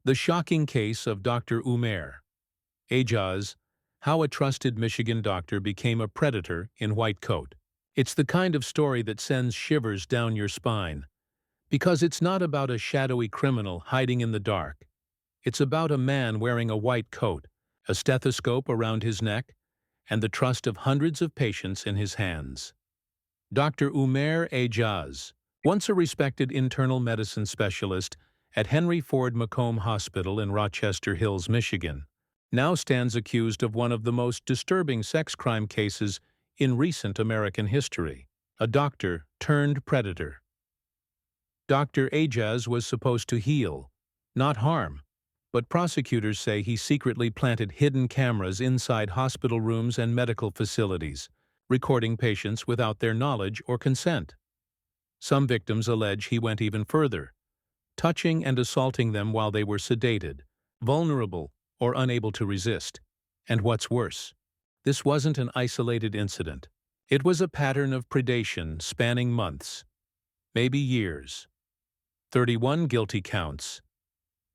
The shocking case of Dr. Umair Aejaz, how a trusted Michigan doctor became a predator in white coat. It's the kind of story that sends shivers down your spine, because it's not about a shadowy criminal hiding in the dark. It's about a man wearing a white coat, a stethoscope around his neck, and the trust of hundreds of patients in his hands. Dr. Umair Aejaz, once a respected internal medicine specialist at Henry Ford Macomb Hospital in Rochester Hills, Michigan, now stands accused of one of the most disturbing sex crime cases in recent American history, a doctor turned predator. Dr. Aejaz was supposed to heal, not harm, but prosecutors say he secretly planted hidden cameras inside hospital rooms and medical facilities, recording patients without their knowledge or consent. Some victims allege he went even further, touching and assaulting them while they were sedated, vulnerable, or unable to resist. And what's worse, this wasn't an isolated incident. It was a pattern of predation spanning months, maybe years. 31 guilty counts,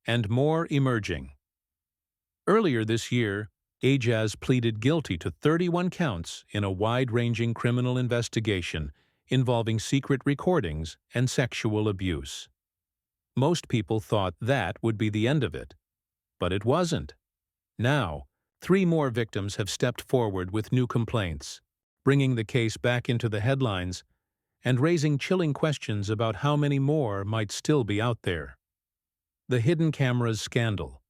and more emerging. Earlier this year, Aejaz pleaded guilty to 31 counts in a wide-ranging criminal investigation involving secret recordings and sexual abuse. Most people thought that would be the end of it, but it wasn't. Now, 3 more victims have stepped forward with new complaints, bringing the case back into the headlines and raising chilling questions about how many more might still be out there. The hidden cameras scandal.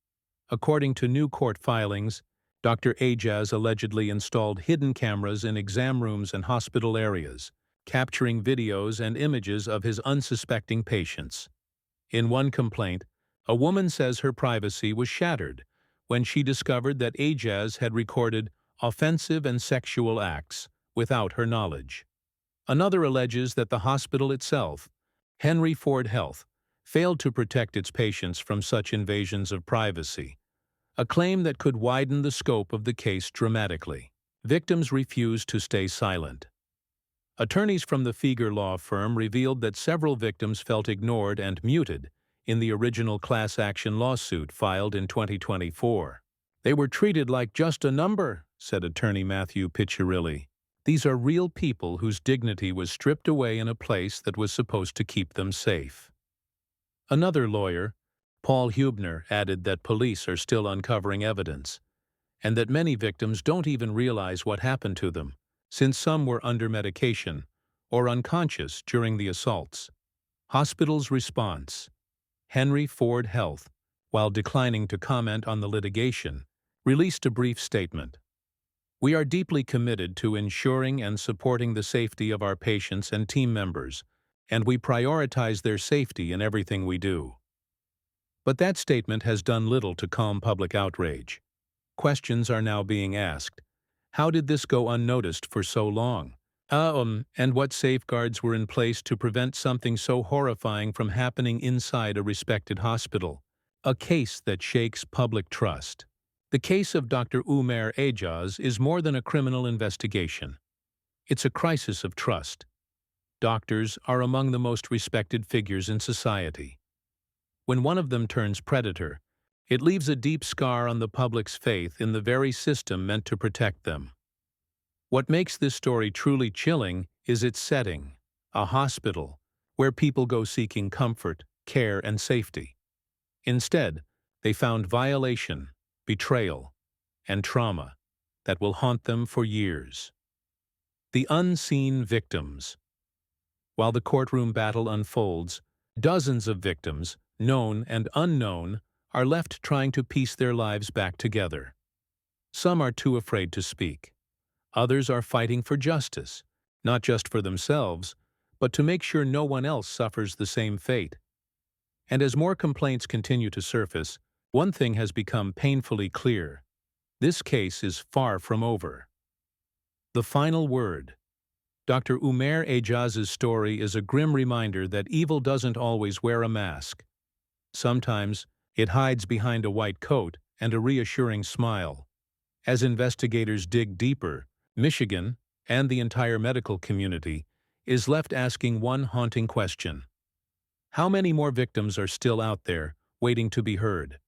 According to new court filings, Dr. Aejaz allegedly installed hidden cameras in exam rooms and hospital areas, capturing videos and images of his unsuspecting patients. In one complaint, a woman says her privacy was shattered when she discovered that Aejaz had recorded offensive and sexual acts without her knowledge. Another alleges that the hospital itself, Henry Ford Health, failed to protect its patients from such invasions of privacy, a claim that could widen the scope of the case dramatically. Victims refused to stay silent. Attorneys from the Fieger law firm revealed that several victims felt ignored and muted in the original class action lawsuit filed in 2024. They were treated like just a number, said attorney Matthew Piccirilli. These are real people whose dignity was stripped away in a place that was supposed to keep them safe. Another lawyer, Paul Hubner, added that police are still uncovering evidence, and that many victims don't even realize what happened to them, since some were under medication or unconscious during the assaults. Hospital's response. Henry Ford Health, while declining to comment on the litigation, released a brief statement. We are deeply committed to ensuring and supporting the safety of our patients and team members, and we prioritize their safety in everything we do. But that statement has done little to calm public outrage. Questions are now being asked. How did this go unnoticed for so long? And what safeguards were in place to prevent something so horrifying from happening inside a respected hospital? A case that shakes public trust. The case of Dr. Umair Aejaz is more than a criminal investigation. It's a crisis of trust. Doctors are among the most respected figures in society. When one of them turns predator, it leaves a deep scar on the public's faith in the very system meant to protect them. What makes this story truly chilling is its setting, a hospital, where people go seeking comfort, care, and safety. Instead, they found violation, betrayal, and trauma that will haunt them for years. The unseen victims. While the courtroom battle unfolds, dozens of victims, known and unknown, are left trying to piece their lives back together. Some are too afraid to speak. Others are fighting for justice, not just for themselves, but to make sure no one else suffers the same fate. And as more complaints continue to surface, one thing has become painfully clear. This case is far from over. The final word. Dr. Umair Aejaz's story is a grim reminder that evil doesn't always wear a mask. Sometimes it hides behind a white coat and a reassuring smile. As investigators dig deeper, Michigan, and the entire medical community, is left asking one haunting question. How many more victims are still out there, waiting to be heard?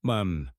Ma'am,